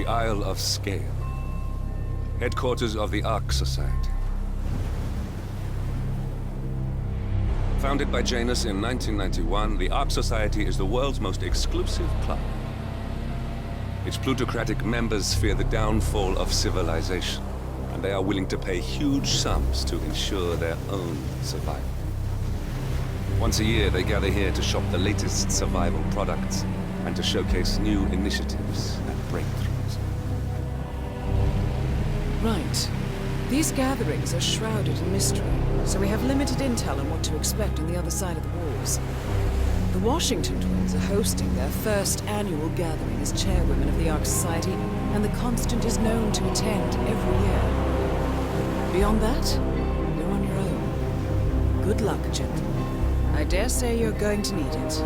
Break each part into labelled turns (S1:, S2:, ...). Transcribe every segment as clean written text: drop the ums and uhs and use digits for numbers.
S1: the Isle of Scale, headquarters of the Ark Society. Founded by Janus in 1991, the Ark Society is the world's most exclusive club. Its plutocratic members fear the downfall of civilization, and they are willing to pay huge sums to ensure their own survival. Once a year, they gather here to shop the latest survival products and to showcase new initiatives and breakthroughs.
S2: Right. These gatherings are shrouded in mystery, so we have limited intel on what to expect on the other side of the walls. The Washington twins are hosting their first annual gathering as chairwomen of the Ark Society, and the Constant is known to attend every year. Beyond that, you're on your own. Good luck, gentlemen. I dare say you're going to need it.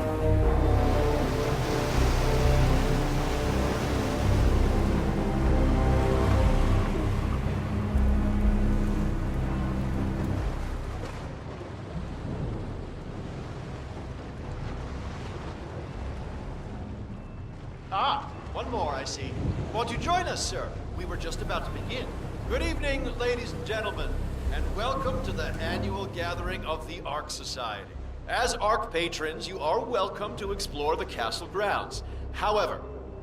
S3: One more, I see. Won't you join us, sir? We were just about to begin. Good evening, ladies and gentlemen, and welcome to the annual gathering of the Ark Society. As Ark patrons, you are welcome to explore the castle grounds. However,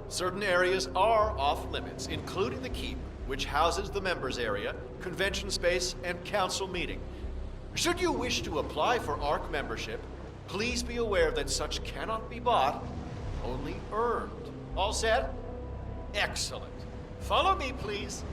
S3: certain areas are off limits, including the keep, which houses the members area, convention space, and council meeting. Should you wish to apply for Ark membership, please be aware that such cannot be bought, only earned. All set? Excellent. Follow me, please.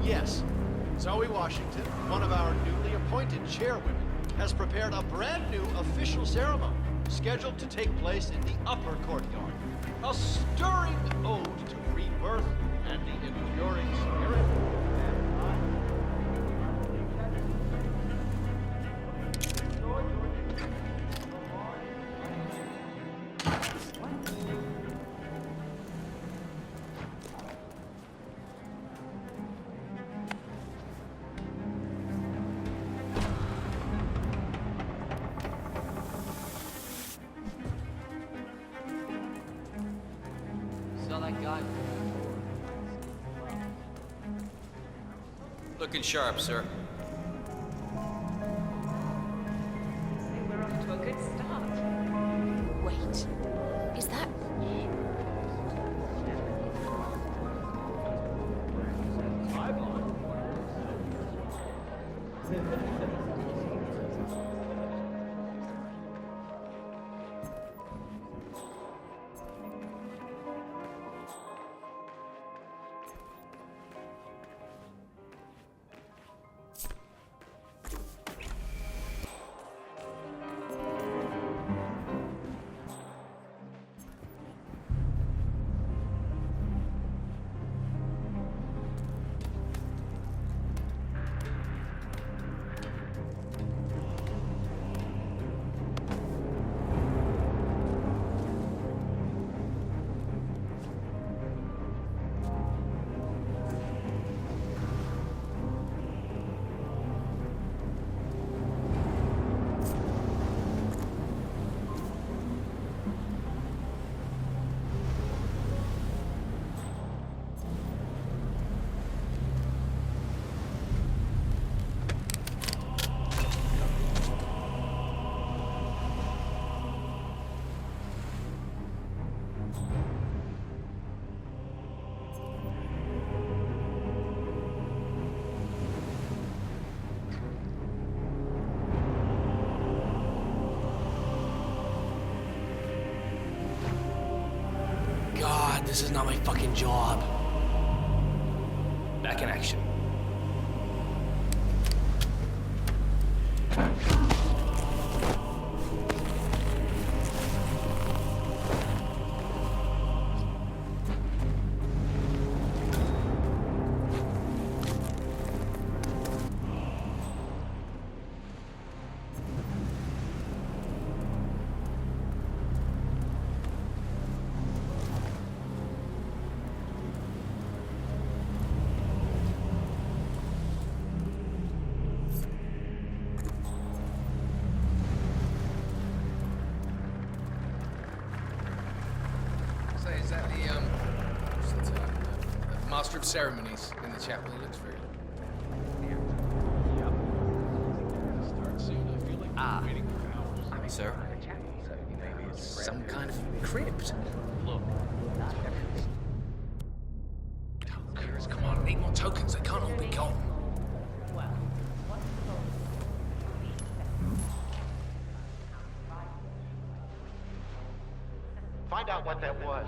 S3: Yes. Zoe Washington, one of our newly appointed chairwomen, has prepared a brand new official ceremony scheduled to take place in the upper courtyard. A stirring ode to rebirth and the enduring spirit.
S4: That guy. Looking sharp, sir.
S5: We're off to a good start. Wait, is that...
S4: God, this is not my fucking job. Back in action.
S6: that what's the term? Master of ceremonies in the chapel. He looks very. Sir, maybe it's some kind of crypt. Look. Tokens, come on, I need more tokens. They can't all be gone.
S7: Find out what that was.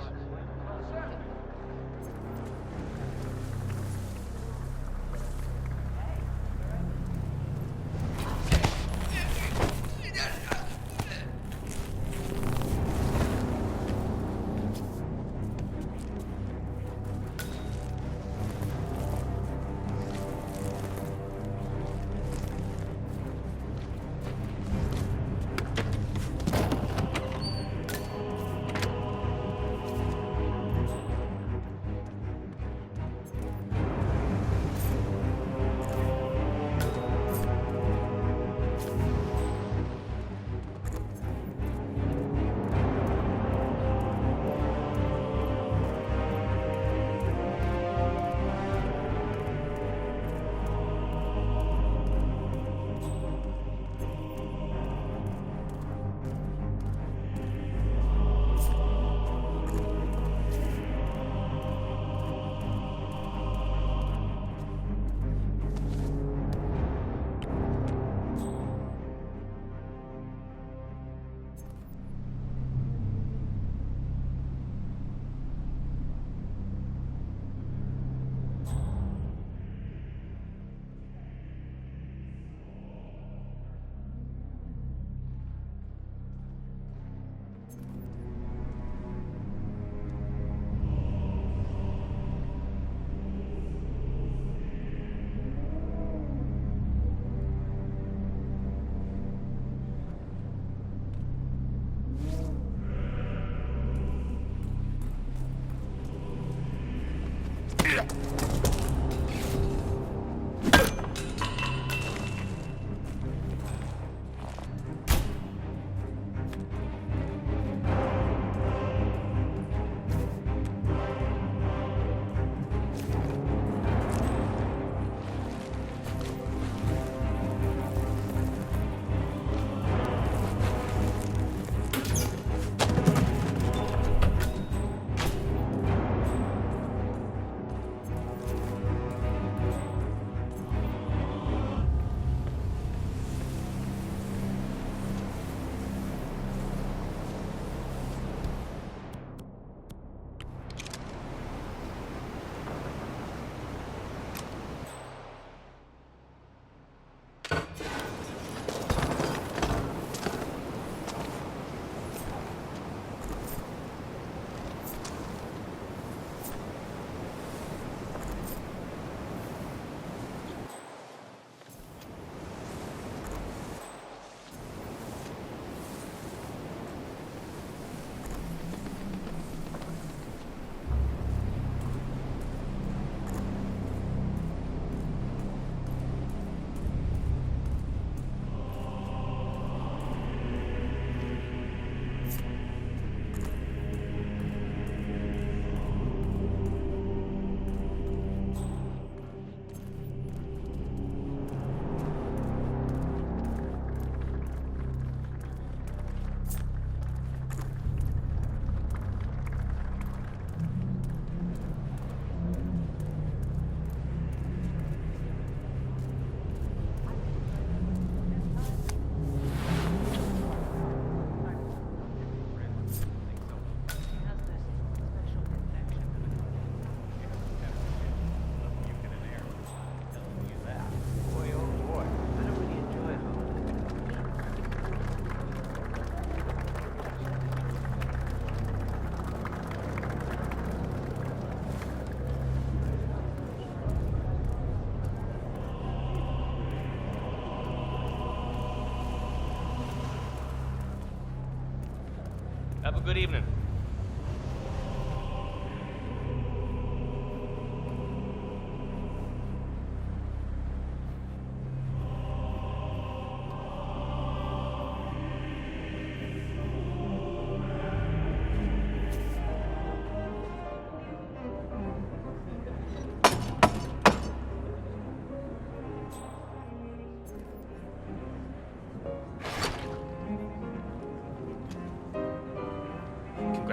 S8: Have a good evening.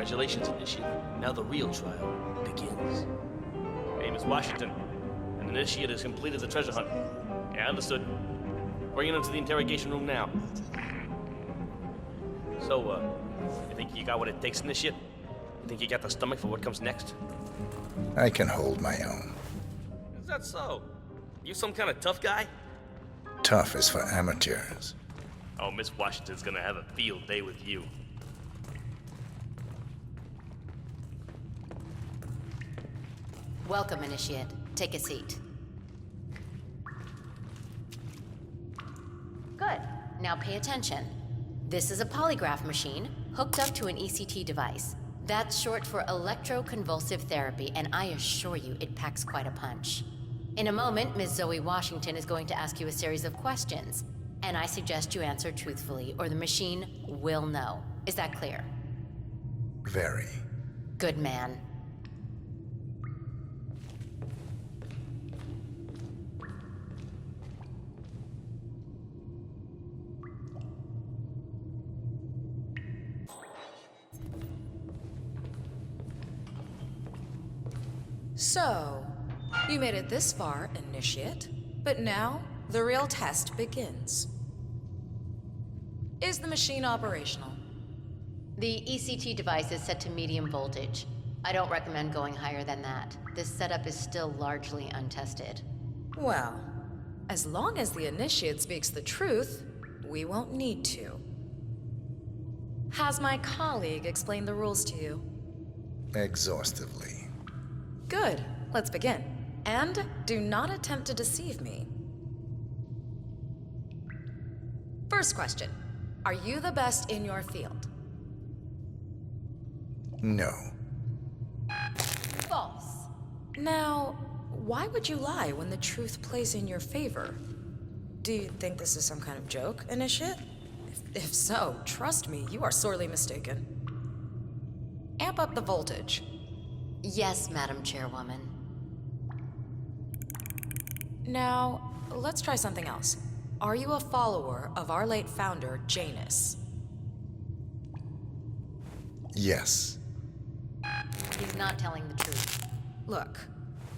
S4: Congratulations, Initiate. Now the real trial begins.
S8: Name is Washington. An initiate has completed the treasure hunt. Yeah, understood. Bringing him to the interrogation room now. So, you think you got what it takes, Initiate? You think you got the stomach for what comes next?
S9: I can hold my own.
S8: Is that so? You some kind of tough guy?
S9: Tough is for amateurs.
S8: Oh, Miss Washington's gonna have a field day with you.
S10: Welcome, Initiate. Take a seat. Good. Now pay attention. This is a polygraph machine hooked up to an ECT device. That's short for electroconvulsive therapy, and I assure you it packs quite a punch. In a moment, Ms. Zoe Washington is going to ask you a series of questions, and I suggest you answer truthfully, or the machine will know. Is that clear?
S9: Very.
S10: Good man.
S2: So, you made it this far, Initiate. But now, the real test begins. Is the machine operational?
S10: The ECT device is set to medium voltage. I don't recommend going higher than that. This setup is still largely untested.
S2: Well, as long as the Initiate speaks the truth, we won't need to. Has my colleague explained the rules to you?
S9: Exhaustively.
S2: Good. Let's begin. And do not attempt to deceive me. First question. Are you the best in your field?
S9: No.
S10: False.
S2: Now, why would you lie when the truth plays in your favor? Do you think this is some kind of joke, Initiate? If so, trust me, you are sorely mistaken. Amp up the voltage.
S10: Yes, Madam Chairwoman.
S2: Now, let's try something else. Are you a follower of our late founder, Janus?
S9: Yes.
S10: He's not telling the truth.
S2: Look,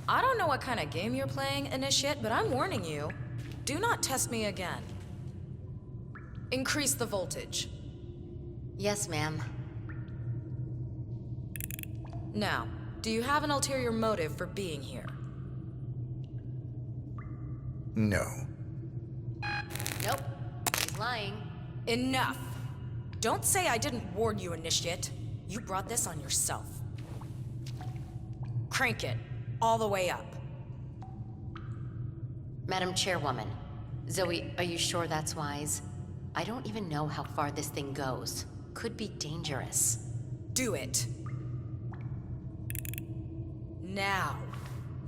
S2: I don't know what kind of game you're playing, Initiate, but I'm warning you. Do not test me again. Increase the voltage.
S10: Yes, ma'am.
S2: Now, do you have an ulterior motive for being here?
S9: No.
S10: Nope. He's lying.
S2: Enough! Don't say I didn't warn you, Initiate. You brought this on yourself. Crank it. All the way up.
S10: Madam Chairwoman, Zoe, are you sure that's wise? I don't even know how far this thing goes. Could be dangerous.
S2: Do it. Now.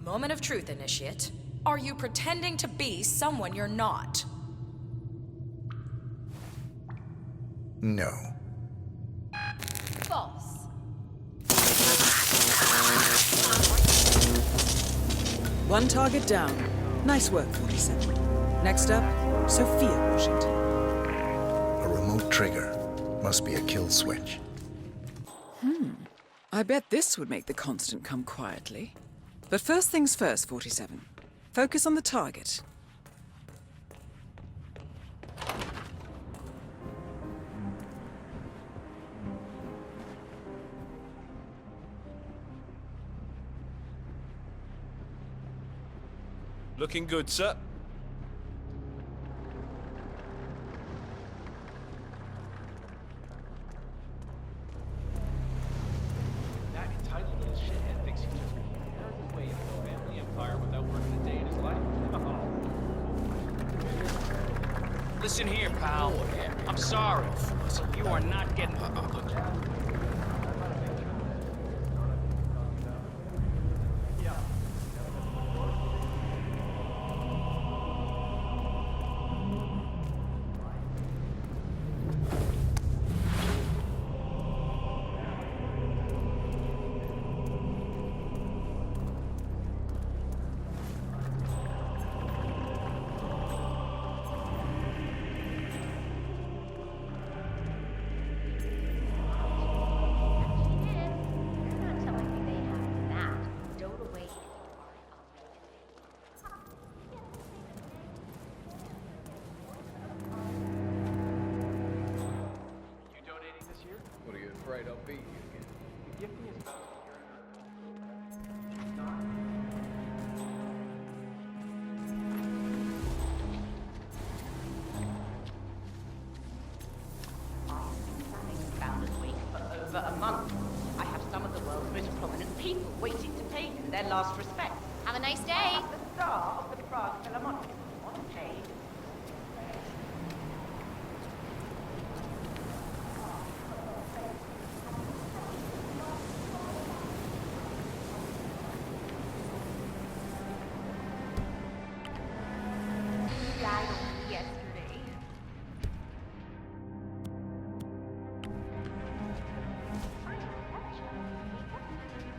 S2: Moment of truth, Initiate. Are you pretending to be someone you're not?
S9: No.
S10: False.
S2: One target down. Nice work, 47. Next up, Sophia Washington.
S9: A remote trigger. Must be a kill switch.
S2: I bet this would make the constant come quietly. But first things first, 47. Focus on the target.
S3: Looking good, sir.
S8: That entitled little shithead thinks he's just gonna inherit his way into the family empire without working a day in his life.
S4: Listen here, pal. I'm sorry. You are not getting...
S6: right, I'll beat you again.
S7: Give me a spell.
S5: Bound and wait for over a month. I have some of the world's most prominent people waiting to pay you their last respects.
S10: Have a nice day.
S5: I am the star of the Prague Philharmonic on page. You died only yesterday.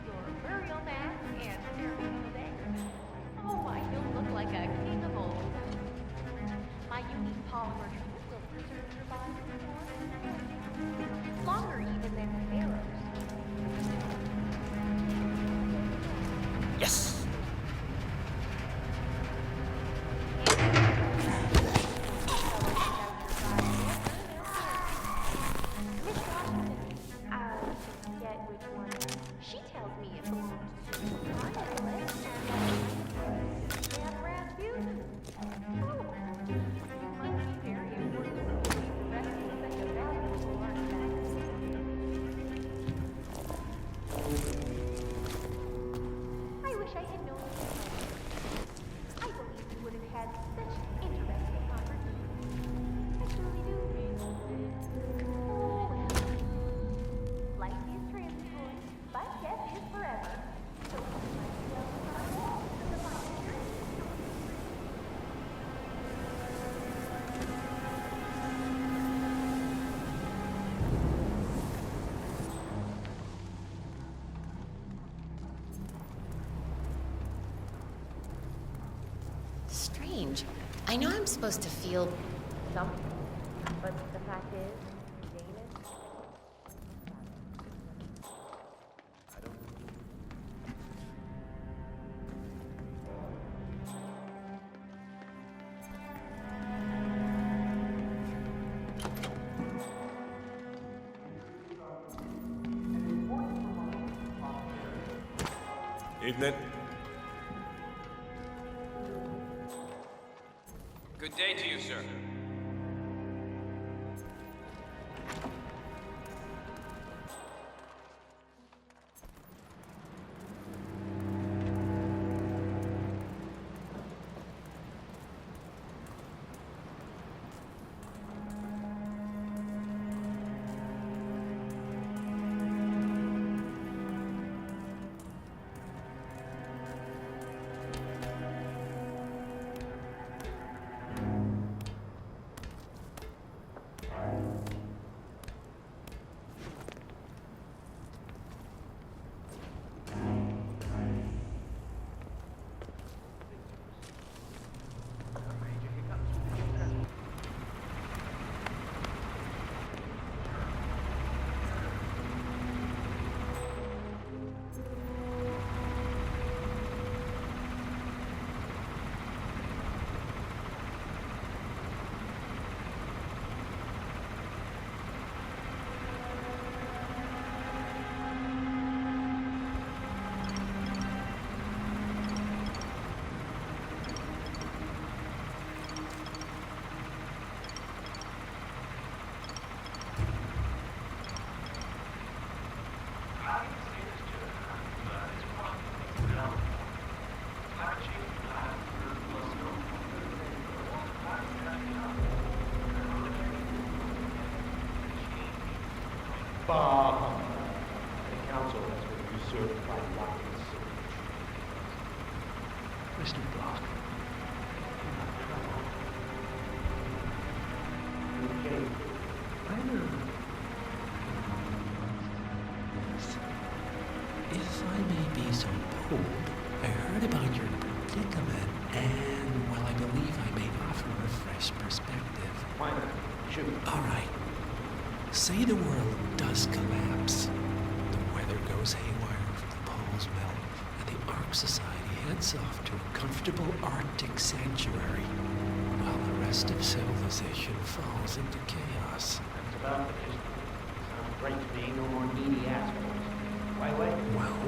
S5: Your burial mass and ceremonial day. Oh, I don't look like a king of old. My unique polymer treatment will preserve your body for longer even than pharaohs.
S8: Yes!
S5: Miss Washington, forget which one. She tells me it belongs to and Rasputin. Oh, you must be very important. The rest of such a valuable artifact. I wish I had known you. I believe we would have had such interesting conversations. I truly do. Oh, well. Life is transitory, but death is forever. So
S10: Strange. I know I'm supposed to feel
S5: something. But the fact is, Janus.
S1: Evening.
S4: Good day to you, sir.
S7: Bah! The council has been usurped by Lockheed's signature. Mr. Block. Okay. I know.
S11: If I may be so bold, I heard about your predicament, and, well, I believe I may offer a fresh perspective.
S7: Why not? Shoot.
S11: All right. Say the world does collapse. The weather goes haywire, the poles melt, and the Ark Society heads off to a comfortable Arctic sanctuary, while the rest of civilization falls into chaos.
S7: That's about the history. Sounds right to me, no more needy assholes. Wait.
S11: Well,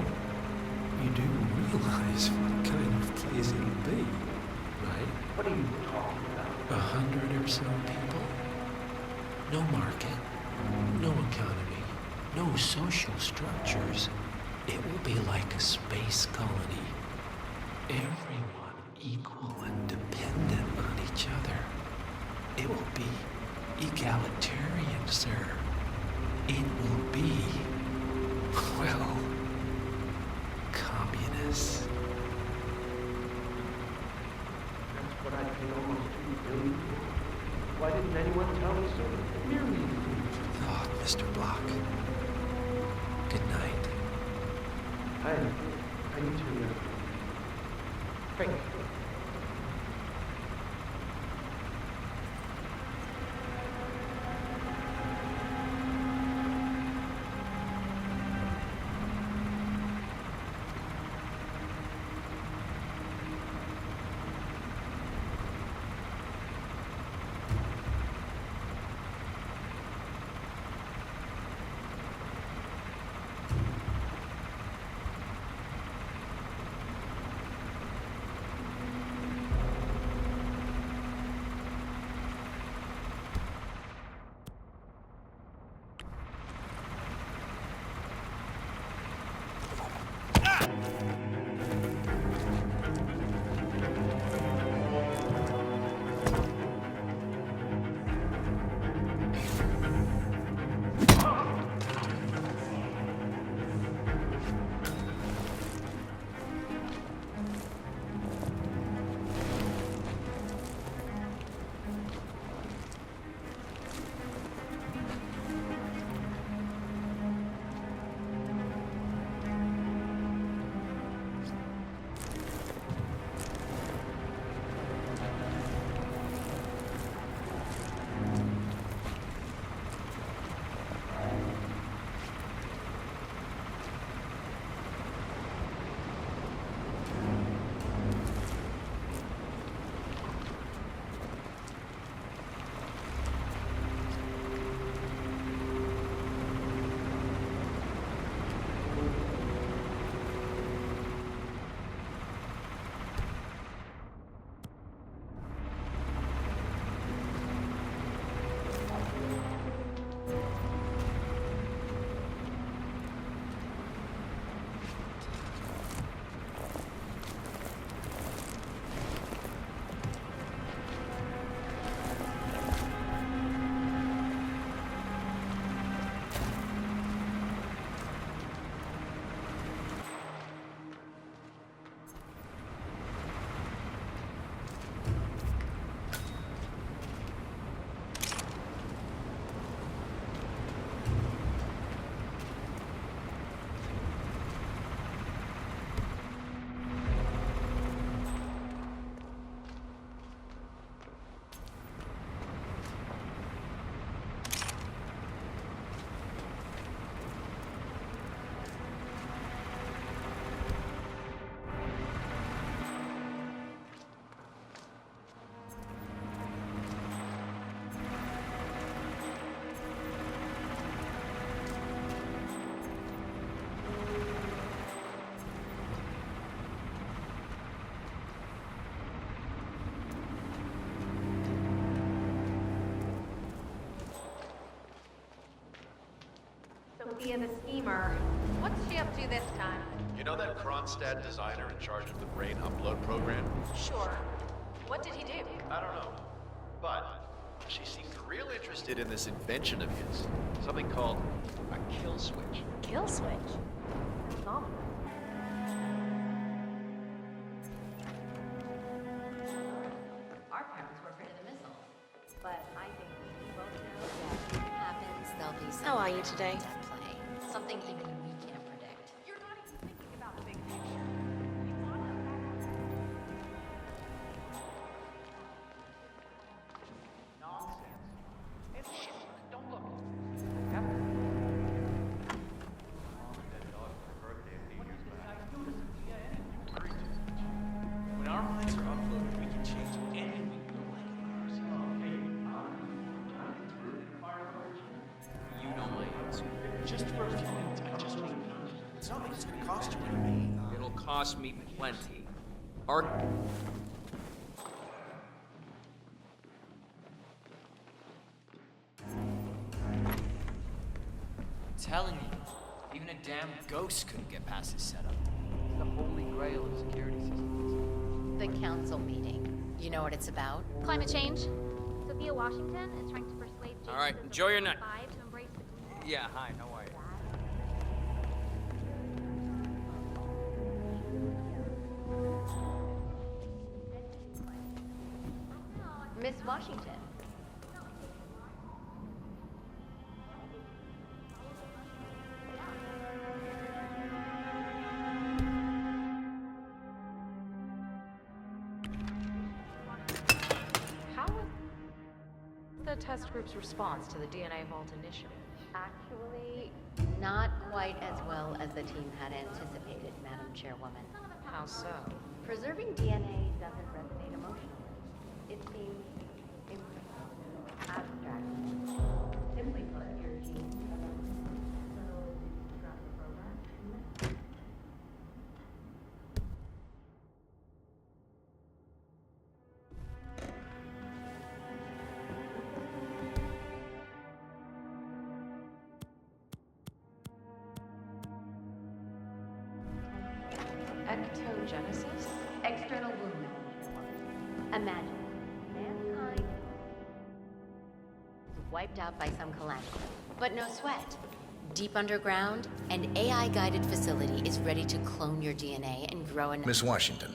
S11: you do realize what kind of place it'll be, right?
S7: What are you talking about?
S11: 100 or so people. No market, no economy, no social structures. It will be like a space colony. Everyone equal and dependent on each other. It will be egalitarian, sir. It will be, well, communist.
S7: That's what I paid almost $2 billion for. Why didn't anyone tell me so? Merely
S11: Oh, Mr. Block. Good night.
S7: I need to think.
S5: Sophia the schemer. What's she up to this time?
S3: You know that Kronstadt designer in charge of the brain upload program?
S5: Sure. What did he do?
S3: I don't know. But she seemed real interested in this invention of his. Something called a kill switch.
S5: Kill switch? Sounds ominous.
S10: Our parents were afraid of the missile. But I think we both know that if it happens, there'll be something.
S5: How are you today?
S10: At play. Something even we can't predict.
S5: You're not even thinking about the big picture.
S4: When our minds are uploaded, we can change anything we feel like about ourselves. You know my answer. Just for a few minutes, I just need...
S3: It's not like it's gonna cost you anything.
S4: It'll cost me plenty. Ark... Telling you, even a damn ghost couldn't get past this setup.
S7: It's the holy grail of security systems.
S10: The council meeting. You know what it's about?
S5: Climate change. Sophia Washington is trying to persuade
S4: All right,
S5: Jason
S4: enjoy your night.
S5: to embrace the
S4: Yeah, hi, how are you?
S10: Miss Washington.
S12: How was the test group's response to the DNA Vault initiative?
S10: Actually, not quite as well as the team had anticipated, Madam Chairwoman.
S12: How so?
S10: Preserving DNA doesn't resonate emotionally. It seems abstract. Simply put, your genes drop the program.
S12: Ectogenesis?
S10: External womb management. Imagine mankind is wiped out by some calamity. But no sweat. Deep underground, an AI-guided facility is ready to clone your DNA and grow an...
S9: Miss Washington,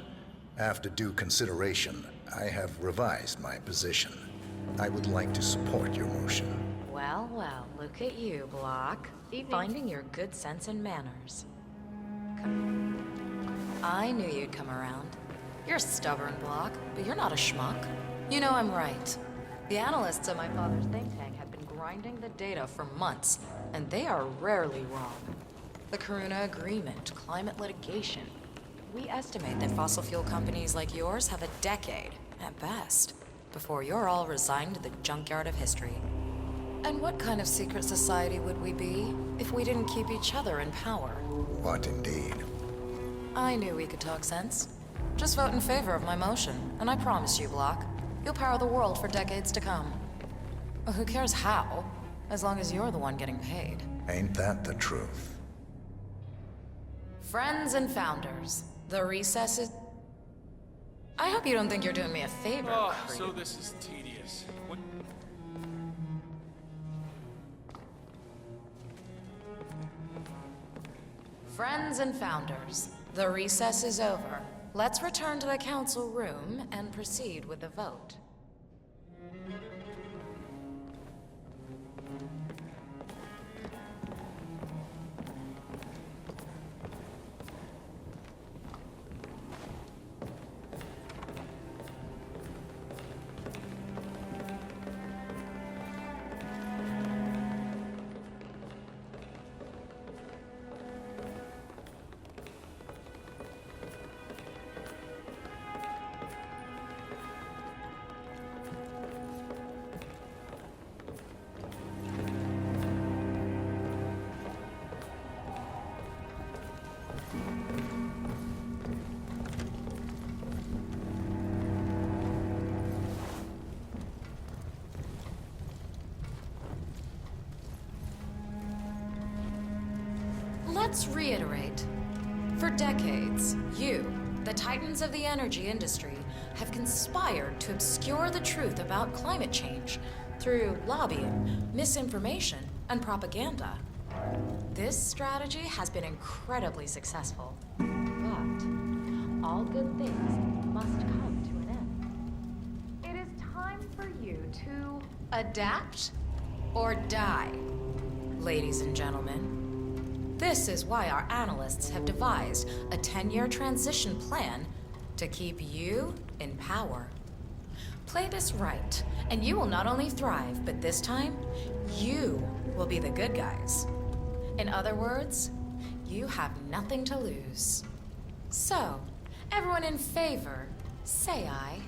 S9: after due consideration, I have revised my position. I would like to support your motion.
S12: Well, well, look at you, Block. Finding your good sense and manners. I knew you'd come around. You're a stubborn, Block, but you're not a schmuck. You know I'm right. The analysts at my father's think tank have been grinding the data for months, and they are rarely wrong. The Karuna Agreement, climate litigation. We estimate that fossil fuel companies like yours have a decade, at best, before you're all resigned to the junkyard of history. And what kind of secret society would we be if we didn't keep each other in power?
S9: What indeed?
S12: I knew we could talk sense. Just vote in favor of my motion, and I promise you, Block, you'll power the world for decades to come. Well, who cares how, as long as you're the one getting paid.
S9: Ain't that the truth?
S12: Friends and founders, the recess is... I hope you don't think you're doing me a favor.
S4: Oh, so this is tedious. What?
S12: Friends and founders, the recess is over. Let's return to the council room and proceed with the vote. Let's reiterate. For decades, you, the titans of the energy industry, have conspired to obscure the truth about climate change through lobbying, misinformation, and propaganda. This strategy has been incredibly successful. But all good things must come to an end. It is time for you to adapt or die, ladies and gentlemen. This is why our analysts have devised a 10-year transition plan to keep you in power. Play this right, and you will not only thrive, but this time, you will be the good guys. In other words, you have nothing to lose. So, everyone in favor, say aye.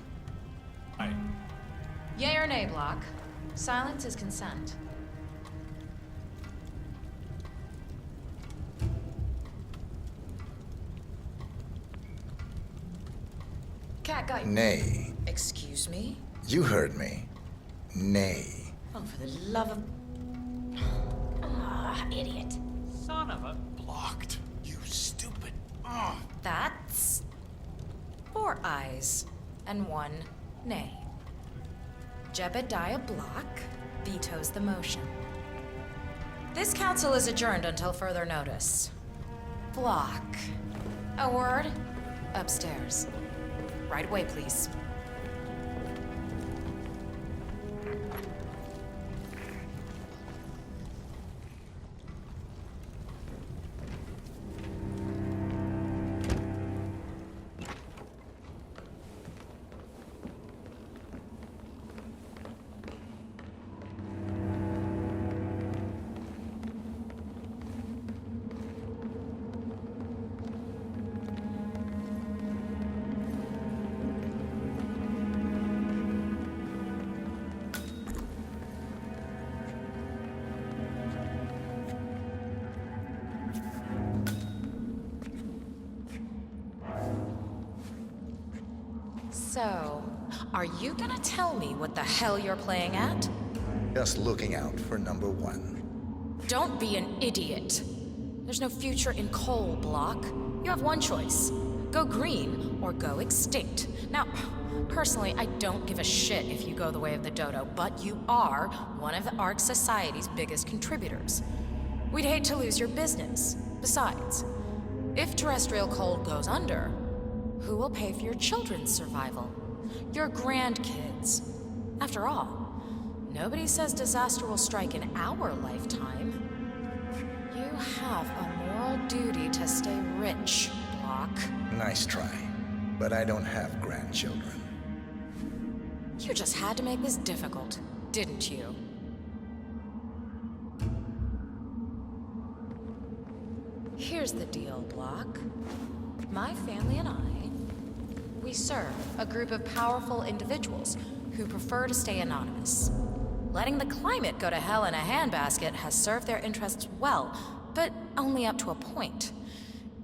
S8: Aye.
S12: Yay or nay, Block? Silence is consent. Cat guy.
S9: Nay.
S12: Excuse me?
S9: You heard me. Nay.
S12: Oh, for the love of... Ah, idiot.
S4: Son of a...
S11: Blocked. You stupid.
S12: That's... 4 ayes and 1 nay. Jebediah Block vetoes the motion. This council is adjourned until further notice. Block. A word? Upstairs. Right away, please. So, are you gonna tell me what the hell you're playing at?
S9: Just looking out for number 1.
S12: Don't be an idiot. There's no future in coal, Block. You have one choice. Go green or go extinct. Now, personally, I don't give a shit if you go the way of the dodo, but you are one of the Ark Society's biggest contributors. We'd hate to lose your business. Besides, if terrestrial coal goes under, who will pay for your children's survival? Your grandkids. After all, nobody says disaster will strike in our lifetime. You have a moral duty to stay rich, Block.
S9: Nice try. But I don't have grandchildren.
S12: You just had to make this difficult, didn't you? Here's the deal, Block. My family and I, we serve a group of powerful individuals who prefer to stay anonymous. Letting the climate go to hell in a handbasket has served their interests well, but only up to a point.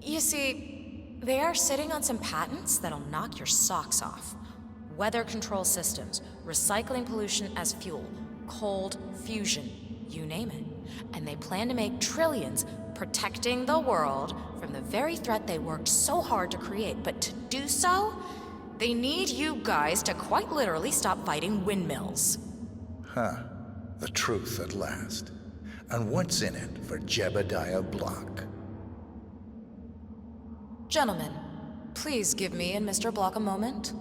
S12: You see, they are sitting on some patents that'll knock your socks off. Weather control systems, recycling pollution as fuel, cold fusion, you name it. And they plan to make trillions protecting the world from the very threat they worked so hard to create. But to do so, they need you guys to quite literally stop fighting windmills.
S9: Huh. The truth at last. And what's in it for Jebediah Block?
S12: Gentlemen, please give me and Mr. Block a moment.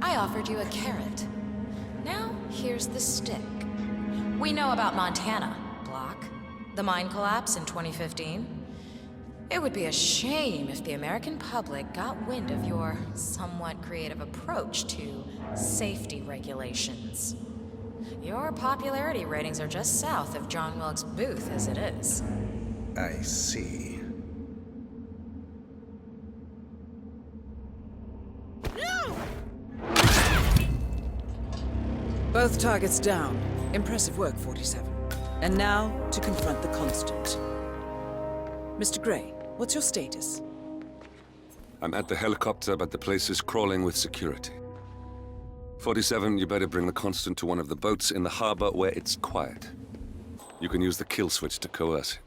S12: I offered you a carrot. Now, here's the stick. We know about Montana, Block. The mine collapse in 2015. It would be a shame if the American public got wind of your somewhat creative approach to safety regulations. Your popularity ratings are just south of John Wilkes Booth as it is.
S9: I see.
S2: Both targets down. Impressive work, 47. And now, to confront the Constant. Mr. Gray, what's your status?
S1: I'm at the helicopter, but the place is crawling with security. 47, you better bring the Constant to one of the boats in the harbor where it's quiet. You can use the kill switch to coerce him.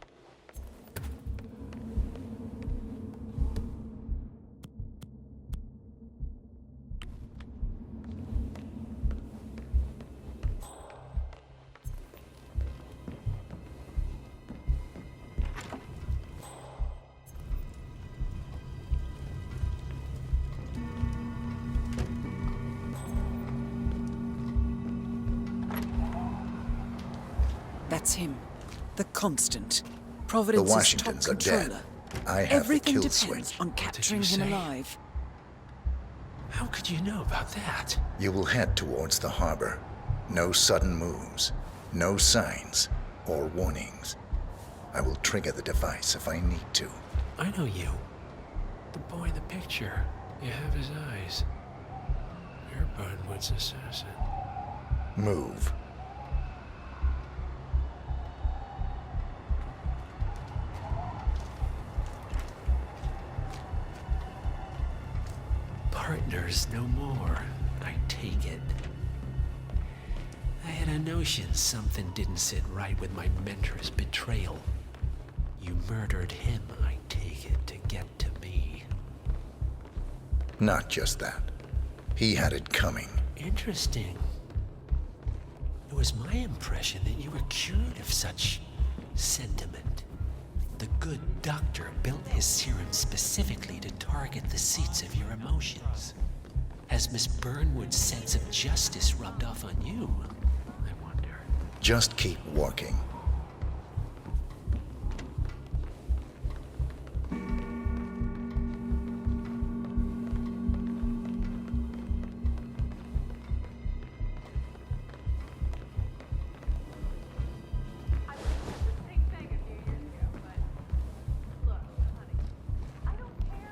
S2: That's him. The Constant.
S9: The
S2: Providence's top
S9: Washingtons are
S2: controller.
S9: dead. I have
S2: Everything
S9: the kill
S2: depends
S9: switch.
S2: on capturing
S11: Did you
S2: him
S11: say?
S2: alive.
S11: How could you know about that?
S9: You will head towards the harbor. No sudden moves. No signs or warnings. I will trigger the device if I need to.
S11: I know you. The boy in the picture. You have his eyes. You're Burnwood's assassin.
S9: Move.
S11: partners no more, I take it. I had a notion something didn't sit right with my mentor's betrayal. You murdered him, I take it, to get to me.
S9: Not just that. He had it coming.
S11: Interesting. It was my impression that you were cured of such sentiment. The good doctor built his serum specifically to target the seats of your emotions. Has Miss Burnwood's sense of justice rubbed off on you? I wonder.
S9: Just keep working.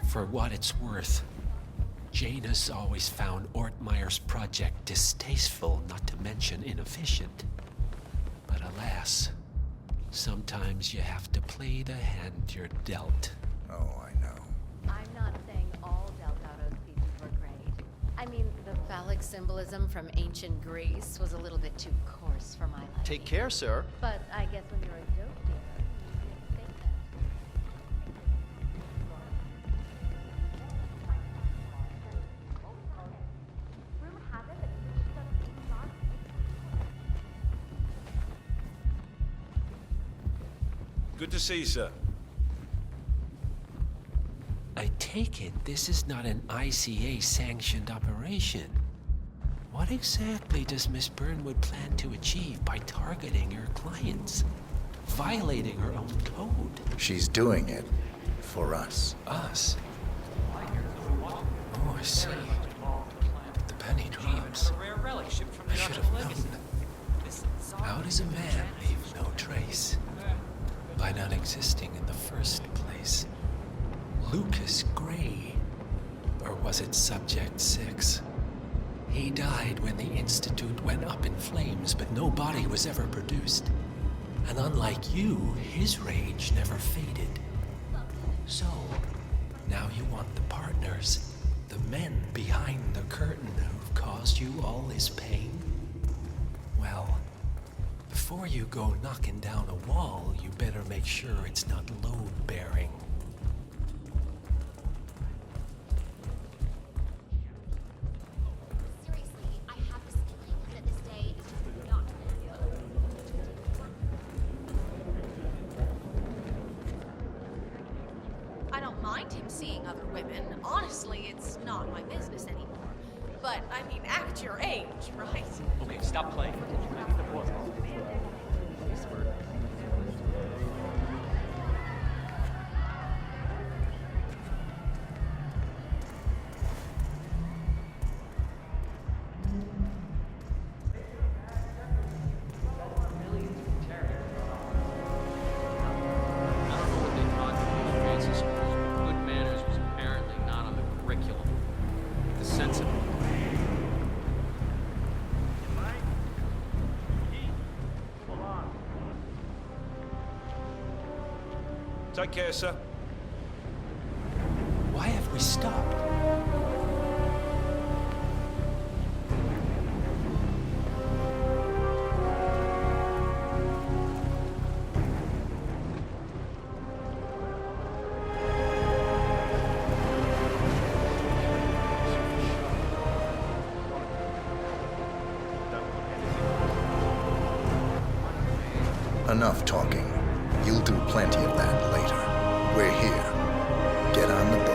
S11: For what it's worth, Janus always found Ortmeyer's project distasteful, not to mention inefficient. But alas, sometimes you have to play the hand you're dealt.
S9: Oh, I know.
S10: I'm not saying all Delgado's pieces were great. I mean, the phallic symbolism from ancient Greece was a little bit too coarse for my liking.
S3: Take care, sir.
S10: But I guess when you're a dope dealer, you make a statement.
S5: Rumor has it that Mitch doesn't even talk.
S3: Good to see you, sir.
S11: I take it this is not an ICA-sanctioned operation. What exactly does Miss Burnwood plan to achieve by targeting her clients? Violating her own code?
S9: She's doing it for us.
S11: Us? Oh, I see. The penny drops. I should have known. How does a man leave no trace? By not existing in the first place. Lucas Gray. Or was it Subject 6? He died when the Institute went up in flames, but no body was ever produced. And unlike you, his rage never faded. So, now you want the partners, the men behind the curtain who've caused you all this pain? Well, before you go knocking down a wall, you better make sure it's not load-bearing.
S5: Seriously, I have this feeling that this day is just not
S12: I don't mind him seeing other women. Honestly, it's not my business anymore. But, I mean, act your age, right?
S4: Okay, stop playing.
S3: Take care, sir.
S11: Why have we stopped?
S9: Enough talking. You'll do plenty of that later. We're here. Get on the boat.